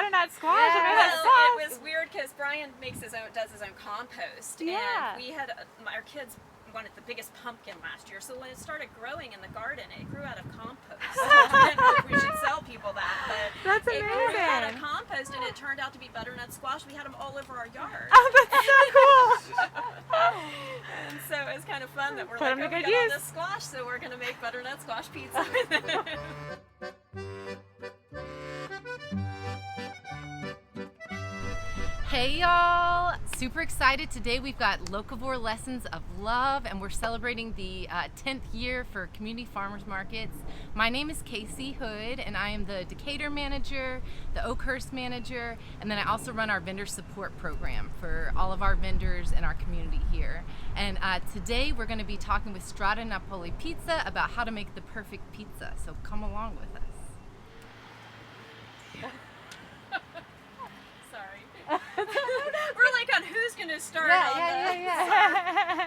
butternut squash. Yeah. I mean, that's Well, it was weird because Brian does his own compost, Yeah. and we had our kids wanted the biggest pumpkin last year. So when it started growing in the garden, it grew out of compost. I don't know if we should sell people that, but That's it grew out of amazing. compost, and it turned out to be butternut squash. We had them all over our yard. Oh, that's so cool. And so it was kind of fun that we're Put like, them oh, to we good got all use. this squash, so we're going to make butternut squash pizza. Hey y'all! Super excited. Today we've got Locavore Lessons of Love, and we're celebrating the 10th year for community farmers markets. My name is Casey Hood, and I am the Decatur manager, the Oakhurst manager, and then I also run our vendor support program for all of our vendors in our community here. And today we're going to be talking with Strada Napoli Pizza about how to make the perfect pizza. So come along with us. We're like on who's going to start on Yeah.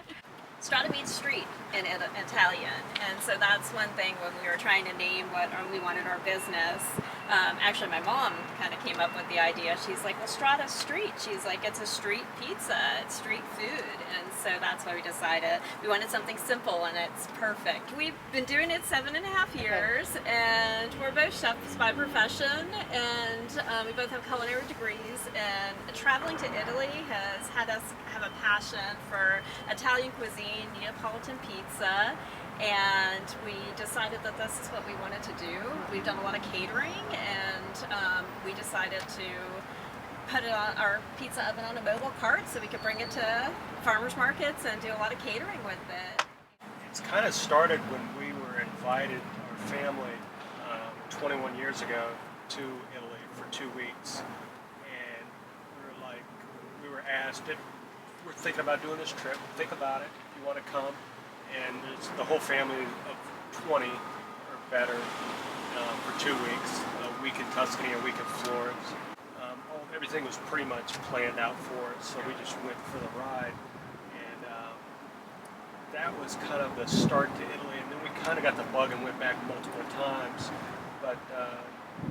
Strada means street in Italian, and so that's one thing when we were trying to name what we wanted our business. Actually, my mom kind of came up with the idea. She's like, well, Strada Street. She's like, it's a street pizza, it's street food, and so that's why we decided we wanted something simple, and it's perfect. We've been doing it 7.5 years, and we're both chefs by profession, and we both have culinary degrees, and traveling to Italy has had us have a passion for Italian cuisine, Neapolitan pizza, and we decided that this is what we wanted to do. We've done a lot of catering, and we decided to put it on our pizza oven on a mobile cart so we could bring it to farmers markets and do a lot of catering with it. It's kind of started when we were invited, our family, 21 years ago to Italy for 2 weeks, and we were asked if we're thinking about doing this trip, think about it, if you want to come. And it's the whole family of 20 or better for 2 weeks, a week in Tuscany, a week in Florence. Everything was pretty much planned out for us, so we just went for the ride. And that was kind of the start to Italy, and then we kind of got the bug and went back multiple times. But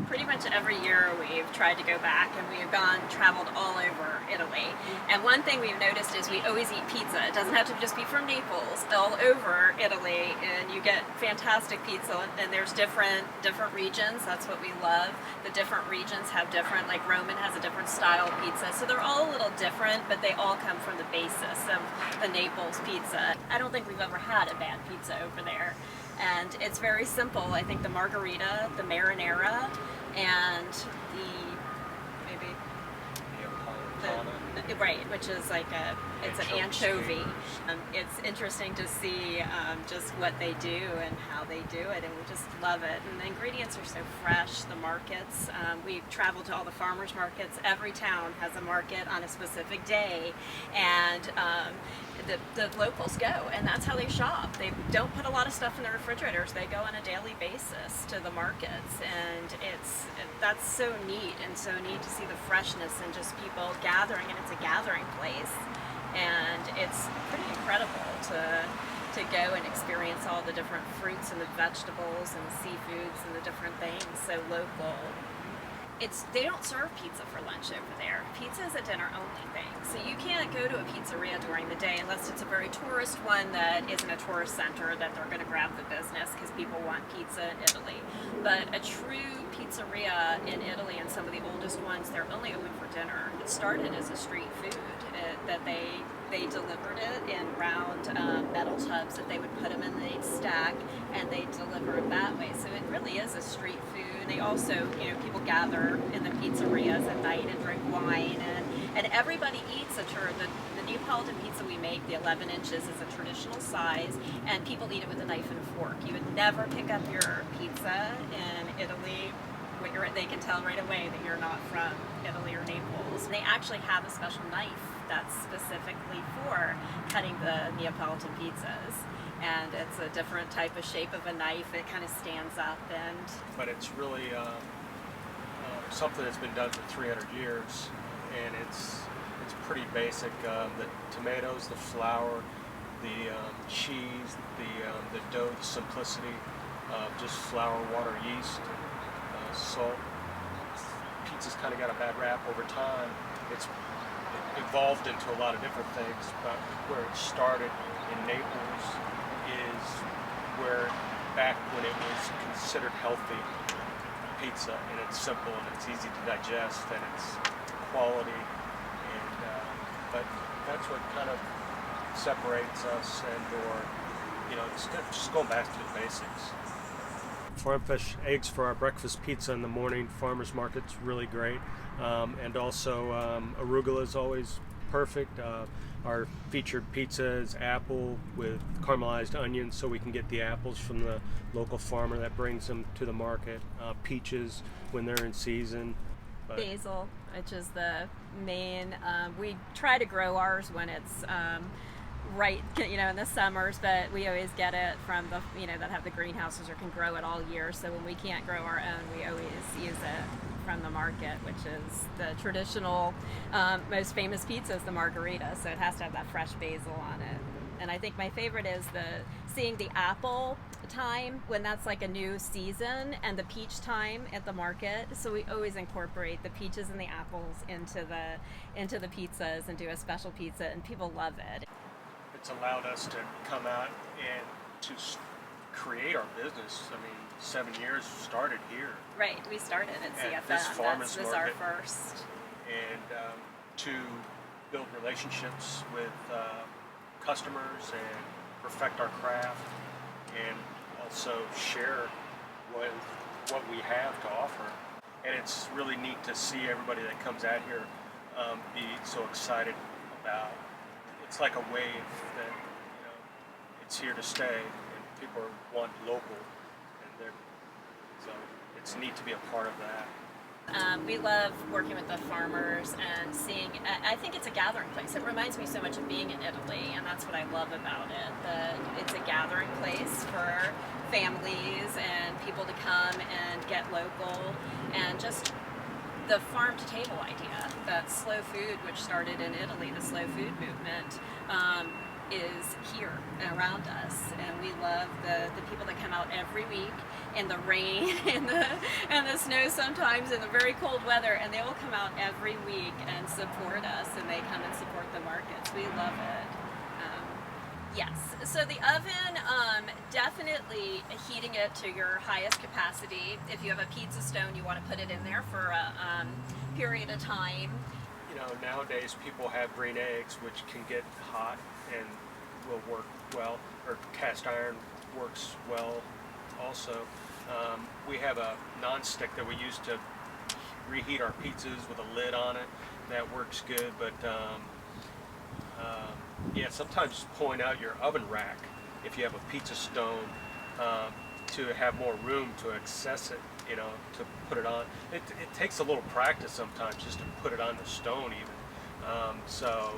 pretty much every year we've tried to go back, and we have traveled all over Italy. And one thing we've noticed is we always eat pizza. It doesn't have to just be from Naples, all over Italy, and you get fantastic pizza. And there's different regions. That's what we love. The different regions have different, like Roman has a different style of pizza. So they're all a little different, but they all come from the basis of the Naples pizza. I don't think we've ever had a bad pizza over there. And it's very simple. I think the margherita, the marinara, and right, which is like it's an anchovy. It's interesting to see just what they do and how they do it, and we just love it. And the ingredients are so fresh. The markets, we travel to all the farmers markets. Every town has a market on a specific day, and the locals go, and that's how they shop. They don't put a lot of stuff in the refrigerators. They go on a daily basis to the markets, and that's so neat, and so neat to see the freshness and just people gathering, and it's a gathering place, and it's pretty incredible to go and experience all the different fruits and the vegetables and the seafoods and the different things, so local. They don't serve pizza for lunch over there. Pizza is a dinner only thing. So you can't go to a pizzeria during the day unless it's a very tourist one that isn't a tourist center that they're going to grab the business because people want pizza in Italy. But a true pizzeria in Italy, and some of the oldest ones, they're only open for dinner. It started as a street food that they delivered it in round metal tubs that they would put them in, they'd stack, and they deliver it that way. So it really is a street food. They also, people gather in the pizzerias at night and drink wine, and everybody eats the Neapolitan pizza we make, the 11 inches, is a traditional size, and people eat it with a knife and a fork. You would never pick up your pizza in Italy. They can tell right away that you're not from Italy or Naples. They actually have a special knife that's specifically for cutting the Neapolitan pizzas, and it's a different type of shape of a knife. It kind of stands up, but it's really something that's been done for 300 years, and it's pretty basic. The tomatoes, the flour, the cheese, the dough, the simplicity of just flour, water, yeast, salt. Pizza's kind of got a bad rap over time. It's evolved into a lot of different things, but where it started in Naples is where back when it was considered healthy pizza, and it's simple and it's easy to digest and it's quality, and but that's what kind of separates us, and or just going back to the basics. Farm fresh eggs for our breakfast pizza in the morning. Farmers market's really great, and also arugula is always perfect. Our featured pizza is apple with caramelized onions, so we can get the apples from the local farmer that brings them to the market. Peaches when they're in season. Basil, which is the main. We try to grow ours when it's right, in the summers, but we always get it from the, that have the greenhouses or can grow it all year. So when we can't grow our own, we always use it from the market, which is the traditional, most famous pizza is the margarita. So it has to have that fresh basil on it. And I think my favorite is seeing the apple time when that's like a new season, and the peach time at the market. So we always incorporate the peaches and the apples into the pizzas and do a special pizza, and people love it. It's allowed us to come out and to create our business. I mean, 7 years started here. Right, we started at CFM. This farmers this market. Our first. And to build relationships with customers and perfect our craft, and also share what we have to offer. And it's really neat to see everybody that comes out here be so excited about. It's like a wave that it's here to stay, and people want local, and so it's neat to be a part of that. We love working with the farmers and seeing. I think it's a gathering place. It reminds me so much of being in Italy, and that's what I love about it. It's a gathering place for families and people to come and get local, and just the farm to table idea. That slow food, which started in Italy, the slow food movement, is here and around us, and we love the people that come out every week in the rain and the snow sometimes, in the very cold weather, and they will come out every week and support us, and they come and support the markets. We love it. Yes, so the oven, definitely heating it to your highest capacity. If you have a pizza stone, you want to put it in there for a period of time. Nowadays people have green eggs, which can get hot and will work well, or cast iron works well also. We have a non-stick that we use to reheat our pizzas with a lid on it. That works good, but sometimes pulling out your oven rack, if you have a pizza stone, to have more room to access it, to put it on. It takes a little practice sometimes just to put it on the stone even. So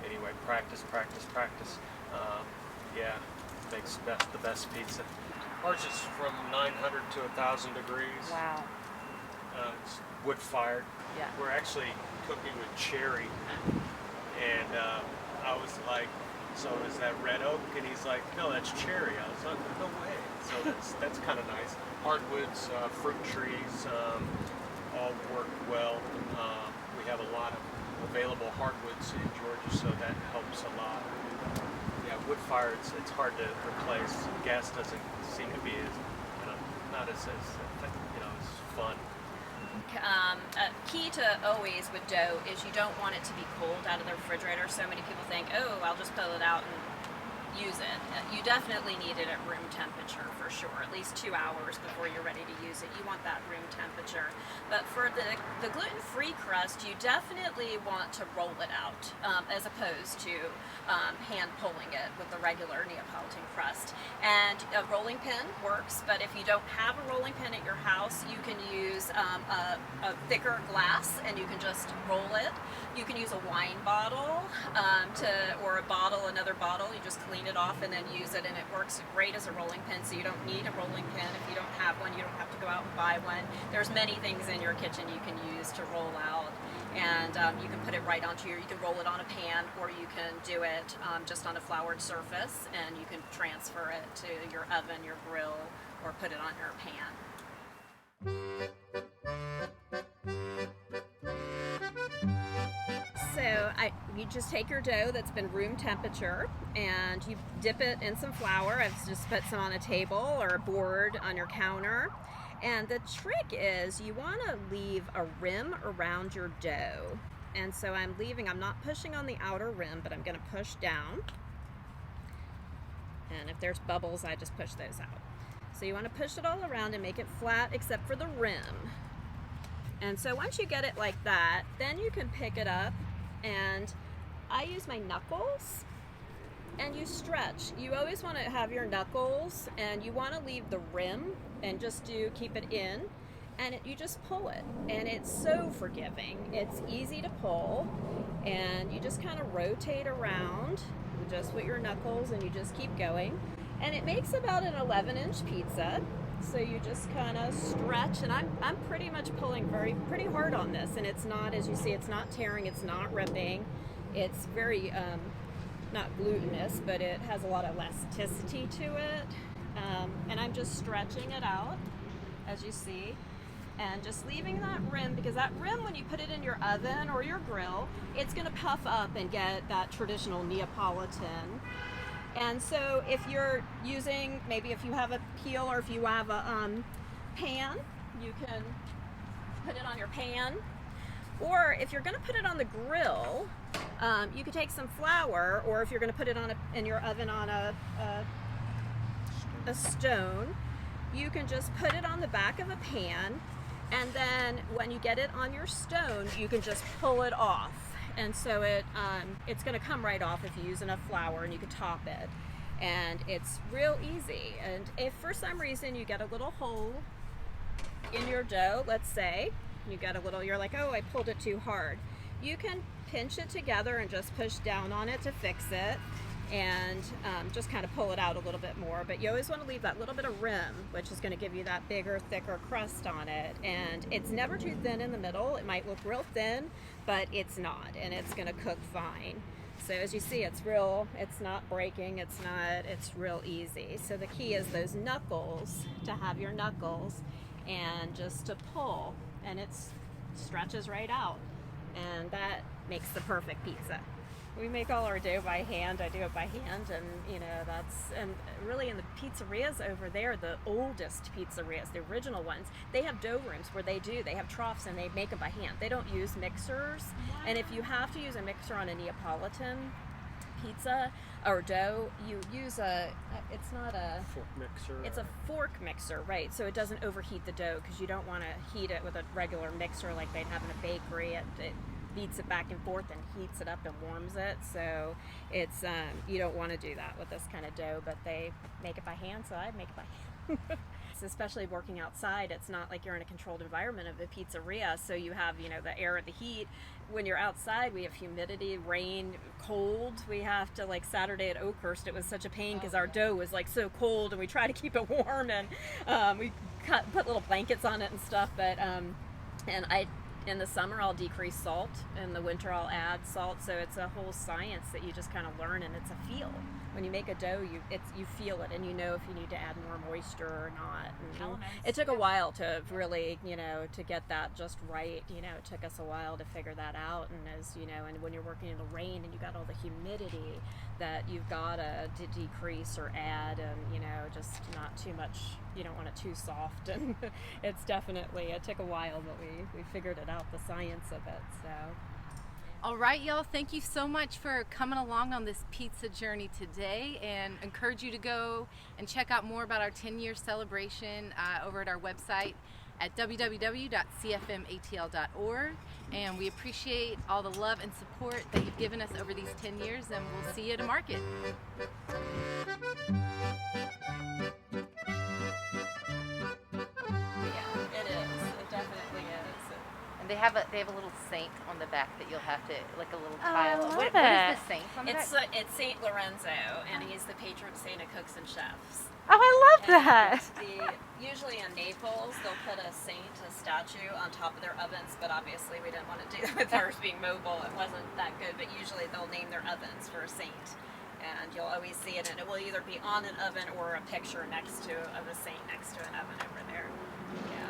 anyway, practice. Makes the best pizza. Ours is from 900 to 1,000 degrees. Wow. It's wood fired. Yeah. We're actually cooking with cherry, and I was like, so is that red oak? And he's like, no, that's cherry. I was like, no way. So that's kind of nice. Hardwoods, fruit trees, all work well. We have a lot of available hardwoods in Georgia, so that helps a lot. Yeah, wood fire, it's hard to replace. Gas doesn't seem to be as, not as fun. Key to always with dough is you don't want it to be cold out of the refrigerator. So many people think, oh, I'll just pull it out and use it. You definitely need it at room temperature for sure, at least 2 hours before you're ready to use it. You want that room temperature. But for the gluten-free crust, you definitely want to roll it out as opposed to hand pulling it with the regular Neapolitan crust. And a rolling pin works, but if you don't have a rolling pin at your house, you can use a thicker glass and you can just roll it. You can use a wine bottle or another bottle. You just clean it off and then use it, and it works great as a rolling pin. So you don't need a rolling pin. If you don't have one, you don't have to go out and buy one. There's many things in your kitchen you can use to roll out, and you can put it right onto you can roll it on a pan, or you can do it just on a floured surface, and you can transfer it to your oven, your grill, or put it on your pan. you just take your dough that's been room temperature and you dip it in some flour. I've just put some on a table or a board on your counter. And the trick is you want to leave a rim around your dough. And so I'm not pushing on the outer rim, but I'm going to push down. And if there's bubbles, I just push those out. So you want to push it all around and make it flat except for the rim. And so once you get it like that, then you can pick it up, and I use my knuckles, and you stretch. You always want to have your knuckles, and you want to leave the rim and just keep it in, and you just pull it, and it's so forgiving. It's easy to pull, and you just kind of rotate around just with your knuckles, and you just keep going, and it makes about an 11-inch pizza. So you just kind of stretch, and I'm pretty much pulling pretty hard on this, and it's not, as you see, it's not tearing, it's not ripping, it's very not glutinous, but it has a lot of elasticity to it, and I'm just stretching it out, as you see, and just leaving that rim, because that rim, when you put it in your oven or your grill, it's going to puff up and get that traditional Neapolitan. And so if you're using, maybe if you have a peel or if you have a pan, you can put it on your pan. Or if you're going to put it on the grill, you could take some flour, or if you're going to put it in your oven on a stone, you can just put it on the back of a pan, and then when you get it on your stone, you can just pull it off. And so it's going to come right off if you use enough flour, and you can top it. And it's real easy. And if for some reason you get a little hole in your dough, let's say, you get a little, you're like, oh, I pulled it too hard. You can pinch it together and just push down on it to fix it, and just kind of pull it out a little bit more. But you always want to leave that little bit of rim, which is going to give you that bigger, thicker crust on it. And it's never too thin in the middle. It might look real thin, but it's not, and it's going to cook fine. So as you see, it's not breaking, it's real easy. So the key is those knuckles, to have your knuckles, and just to pull, and it stretches right out. And that makes the perfect pizza. We make all our dough by hand. I do it by hand, and and really in the pizzerias over there, the oldest pizzerias, the original ones, they have dough rooms where they have troughs and they make them by hand. They don't use mixers. Wow. And if you have to use a mixer on a Neapolitan pizza or dough, you use it's not a fork mixer. It's a fork mixer, right? So it doesn't overheat the dough, because you don't want to heat it with a regular mixer like they'd have in a bakery. It beats it back and forth and heats it up and warms it. So it's you don't want to do that with this kind of dough, but they make it by hand, so I make it by hand. Especially working outside, it's not like you're in a controlled environment of a pizzeria, so you have the air and the heat. When you're outside, we have humidity, rain, cold. We have to, like Saturday at Oakhurst, it was such a pain because our dough was like so cold, and we try to keep it warm, and we put little blankets on it and stuff. But in the summer, I'll decrease salt. In the winter, I'll add salt. So it's a whole science that you just kind of learn, and it's a feel. When you make a dough, you feel it, and you know if you need to add more moisture or not. And it took a while to really, to get that just right. It took us a while to figure that out. And and when you're working in the rain and you got all the humidity, that you've got to decrease or add, and just not too much. You don't want it too soft, and it took a while, but we figured it out, the science of it. So. All right, y'all, thank you so much for coming along on this pizza journey today, and encourage you to go and check out more about our 10-year celebration over at our website at www.cfmatl.org. And we appreciate all the love and support that you've given us over these 10 years, and we'll see you at a market. They have a little saint on the back that you'll have to, like a little tile. What is the saint on the back? It's Saint Lorenzo, and he's the patron saint of cooks and chefs. Oh, I love that. Usually in Naples, they'll put a statue on top of their ovens, but obviously we didn't want to do that with ours being mobile. It wasn't that good, but usually they'll name their ovens for a saint. And you'll always see it, and it will either be on an oven or a picture of a saint next to an oven over there. Yeah.